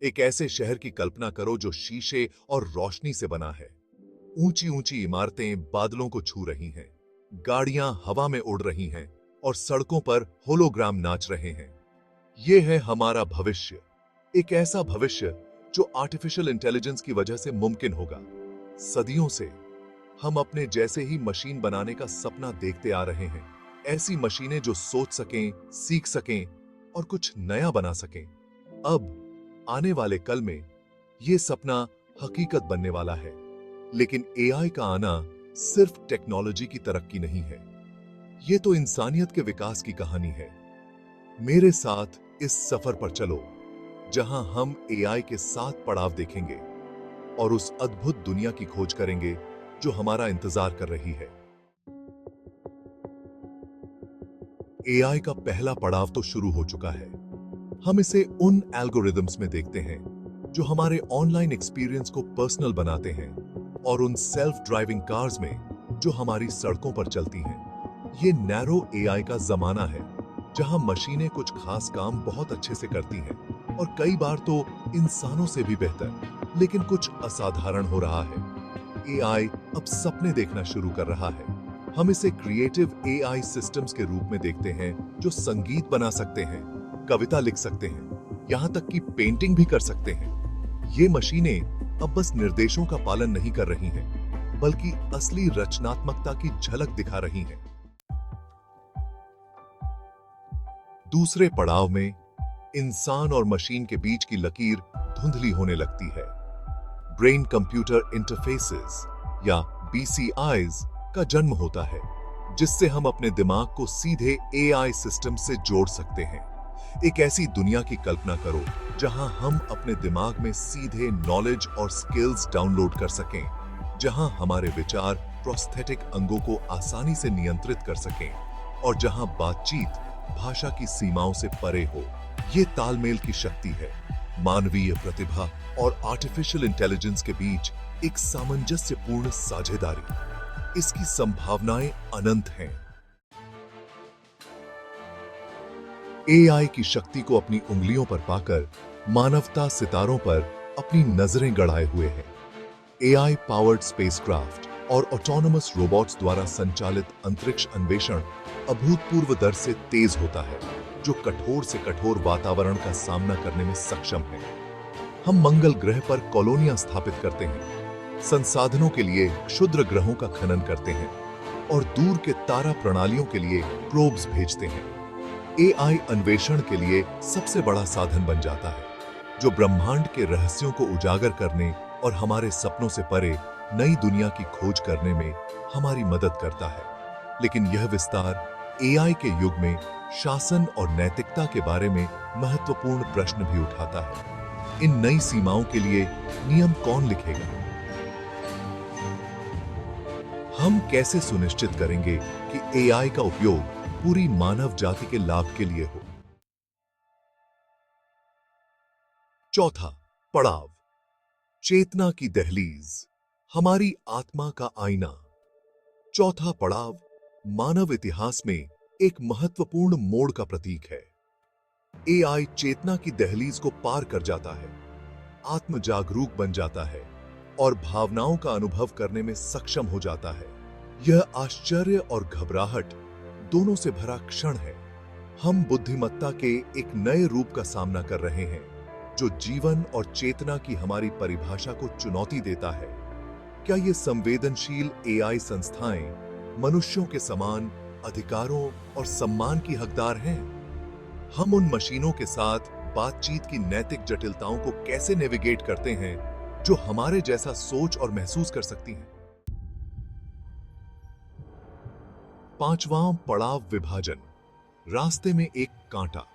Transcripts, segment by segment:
एक ऐसे शहर की कल्पना करो जो शीशे और रोशनी से बना है। ऊंची ऊंची इमारतें बादलों को छू रही हैं, गाड़ियां हवा में उड़ रही हैं और सड़कों पर होलोग्राम नाच रहे हैं। यह है हमारा भविष्य, एक ऐसा भविष्य जो आर्टिफिशियल इंटेलिजेंस की वजह से मुमकिन होगा। सदियों से हम अपने जैसे ही मशीन बनाने का सपना देखते आ रहे हैं। ऐसी मशीनें जो सोच सकें, सीख सकें और कुछ नया बना सकें। अब आने वाले कल में यह सपना हकीकत बनने वाला है। लेकिन एआई का आना सिर्फ टेक्नोलॉजी की तरक्की नहीं है, यह तो इंसानियत के विकास की कहानी है। मेरे साथ इस सफर पर चलो, जहां हम एआई के 7 पड़ाव देखेंगे और उस अद्भुत दुनिया की खोज करेंगे जो हमारा इंतजार कर रही है। एआई का पहला पड़ाव तो शुरू हो चुका है। हम इसे उन एल्गोरिदम्स में देखते हैं जो हमारे ऑनलाइन एक्सपीरियंस को पर्सनल बनाते हैं और उन सेल्फ ड्राइविंग कार्स में जो हमारी सड़कों पर चलती हैं। ये नैरो एआई का जमाना है, जहां मशीनें कुछ खास काम बहुत अच्छे से करती हैं और कई बार तो इंसानों से भी बेहतर। लेकिन कुछ असाधारण हो रहा है। एआई अब सपने देखना शुरू कर रहा है। हम इसे क्रिएटिव एआई सिस्टम्स के रूप में देखते हैं जो संगीत बना सकते हैं, कविता लिख सकते हैं, यहां तक कि पेंटिंग भी कर सकते हैं। ये मशीनें अब बस निर्देशों का पालन नहीं कर रही हैं, बल्कि असली रचनात्मकता की झलक दिखा रही हैं। दूसरे पड़ाव में इंसान और मशीन के बीच की लकीर धुंधली होने लगती है। ब्रेन कंप्यूटर इंटरफेसेस या बीसीआईज का जन्म होता है, जिससे हम अपने दिमाग को सीधे एआई सिस्टम से जोड़ सकते हैं। एक ऐसी दुनिया की कल्पना करो जहां हम अपने दिमाग में सीधे नॉलेज और स्किल्स डाउनलोड कर सकें, जहां हमारे विचार प्रोस्थेटिक अंगों को आसानी से नियंत्रित कर सकें और जहां बातचीत भाषा की सीमाओं से परे हो। ये तालमेल की शक्ति है, मानवीय प्रतिभा और आर्टिफिशियल इंटेलिजेंस के बीच एक सामंजस्यपूर्ण साझेदारी। इसकी संभावनाएं अनंत हैं। एआई की शक्ति को अपनी उंगलियों पर पाकर मानवता सितारों पर अपनी नजरें गड़ाए हुए है। एआई पावर्ड स्पेसक्राफ्ट और ऑटोनोमस रोबोट्स द्वारा संचालित अंतरिक्ष अन्वेषण अभूतपूर्व दर से तेज होता है, जो कठोर से कठोर वातावरण का सामना करने में सक्षम है। हम मंगल ग्रह पर कॉलोनियां स्थापित करते हैं, संसाधनों के लिए क्षुद्र ग्रहों का खनन करते हैं और दूर के तारा प्रणालियों के लिए प्रोब्स भेजते हैं। एआई अन्वेषण के लिए सबसे बड़ा साधन बन जाता है, जो ब्रह्मांड के रहस्यों को उजागर करने और हमारे सपनों से परे नई दुनिया की खोज करने में हमारी मदद करता है। लेकिन यह विस्तार एआई के युग में शासन और नैतिकता के बारे में महत्वपूर्ण प्रश्न भी उठाता है। इन नई सीमाओं के लिए नियम कौन लिखेगा? हम कैसे सुनिश्चित करेंगे कि एआई का उपयोग पूरी मानव जाति के लाभ के लिए हो? चौथा पड़ाव, चेतना की दहलीज, हमारी आत्मा का आईना। चौथा पड़ाव मानव इतिहास में एक महत्वपूर्ण मोड़ का प्रतीक है। एआई चेतना की दहलीज को पार कर जाता है, आत्म जागरूक बन जाता है और भावनाओं का अनुभव करने में सक्षम हो जाता है। यह आश्चर्य और घबराहट दोनों से भरा क्षण है। हम बुद्धिमत्ता के एक नए रूप का सामना कर रहे हैं, जो जीवन और चेतना की हमारी परिभाषा को चुनौती देता है। क्या ये संवेदनशील एआई संस्थाएं मनुष्यों के समान अधिकारों और सम्मान की हकदार हैं? हम उन मशीनों के साथ बातचीत की नैतिक जटिलताओं को कैसे नेविगेट करते हैं, जो हमारे जैसा सोच और महसूस कर सकती हैं? पांचवां पड़ाव विभाजन, रास्ते में एक कांटा।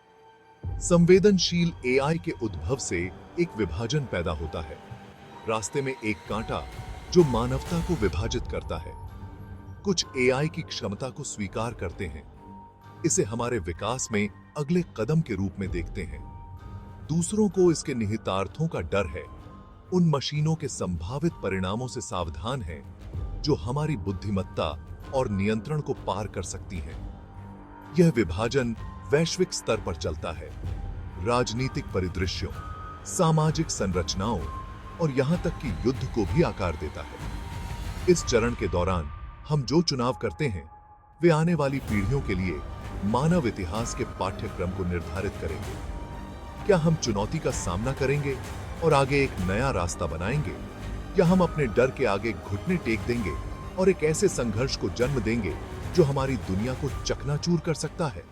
संवेदनशील एआई के उद्भव से एक विभाजन पैदा होता है। रास्ते में एक कांटा जो मानवता को विभाजित करता है। कुछ एआई की क्षमता को स्वीकार करते हैं, इसे हमारे विकास में अगले कदम के रूप में देखते हैं। दूसरों को इसके निहितार्थों का डर है, उन मशीनों के संभावित परिणामों से सावधान हैं जो हमारी बुद्धिमत्ता और नियंत्रण को पार कर सकती हैं। यह विभाजन वैश्विक स्तर पर चलता है। राजनीतिक परिदृश्यों, सामाजिक संरचनाओं और यहां तक कि युद्ध को भी आकार देता है। इस चरण के दौरान हम जो चुनाव करते हैं वे आने वाली पीढ़ियों के लिए मानव इतिहास के पाठ्यक्रम को निर्धारित करेंगे। क्या हम चुनौती का सामना करेंगे और आगे एक नया रास्ता बनाएंगे, या हम अपने डर के आगे घुटने टेक देंगे और एक ऐसे संघर्ष को जन्म देंगे जो हमारी दुनिया को चकनाचूर कर सकता है?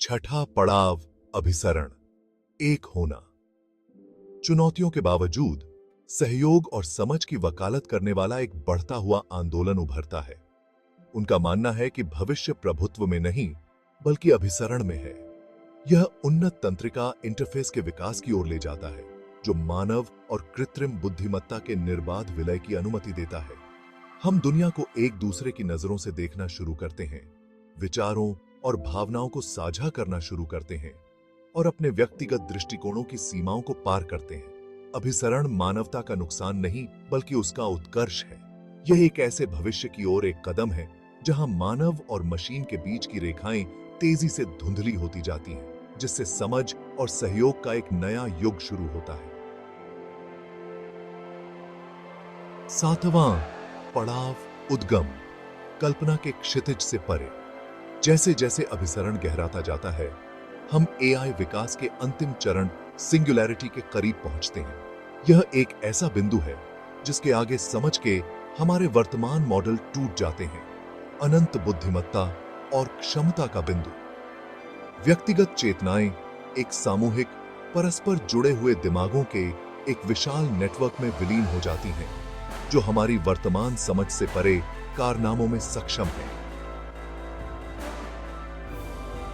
छठा पड़ाव, अभिसरण, एक होना। चुनौतियों के बावजूद सहयोग और समझ की वकालत करने वाला एक बढ़ता हुआ आंदोलन उभरता है। उनका मानना है कि भविष्य प्रभुत्व में नहीं बल्कि अभिसरण में है। यह उन्नत तंत्रिका इंटरफेस के विकास की ओर ले जाता है, जो मानव और कृत्रिम बुद्धिमत्ता के निर्बाध विलय की अनुमति देता है। हम दुनिया को एक दूसरे की नजरों से देखना शुरू करते हैं, विचारों और भावनाओं को साझा करना शुरू करते हैं और अपने व्यक्तिगत दृष्टिकोणों की सीमाओं को पार करते हैं। अभिसरण मानवता का नुकसान नहीं बल्कि उसका उत्कर्ष है। यह एक ऐसे भविष्य की ओर एक कदम है जहां मानव और मशीन के बीच की रेखाएं तेजी से धुंधली होती जाती हैं, जिससे समझ और सहयोग का एक नया युग शुरू होता है। सातवां पड़ाव, उद्गम, कल्पना के क्षितिज से परे। जैसे जैसे अभिसरण गहराता जाता है, हम एआई विकास के अंतिम चरण सिंगुलैरिटी के करीब पहुंचते हैं। यह एक ऐसा बिंदु है जिसके आगे समझ के हमारे वर्तमान मॉडल टूट जाते हैं। अनंत बुद्धिमत्ता और क्षमता का बिंदु। व्यक्तिगत चेतनाएं एक सामूहिक, परस्पर जुड़े हुए दिमागों के एक विशाल नेटवर्क में विलीन हो जाती हैं, जो हमारी वर्तमान समझ से परे कारनामों में सक्षम है।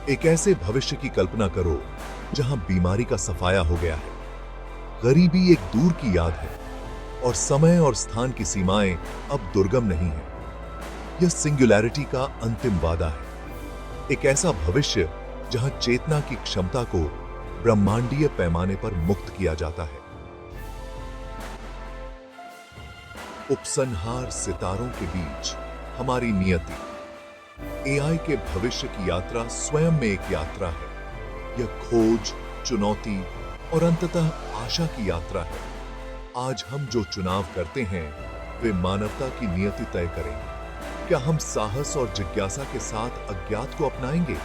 एक ऐसे भविष्य की कल्पना करो जहां बीमारी का सफाया हो गया है, गरीबी एक दूर की याद है और समय और स्थान की सीमाएं अब दुर्गम नहीं है। यह सिंगुलैरिटी का अंतिम वादा है। एक ऐसा भविष्य जहां चेतना की क्षमता को ब्रह्मांडीय पैमाने पर मुक्त किया जाता है। उपसंहार, सितारों के बीच हमारी नियति। एआई के भविष्य की यात्रा स्वयं में एक यात्रा है। यह खोज, चुनौती और अंततः आशा की यात्रा है। आज हम जो चुनाव करते हैं वे मानवता की नियति तय करेंगे। क्या हम साहस और जिज्ञासा के साथ अज्ञात को अपनाएंगे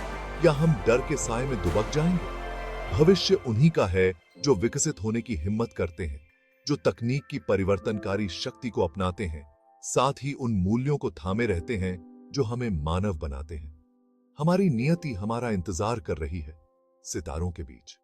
या हम डर के साए में दुबक जाएंगे? भविष्य उन्हीं का है जो विकसित होने की हिम्मत करते हैं, जो तकनीक की परिवर्तनकारी शक्ति को अपनाते हैं, साथ ही उन मूल्यों को थामे रहते हैं जो हमें मानव बनाते हैं। हमारी नियति हमारा इंतजार कर रही है सितारों के बीच।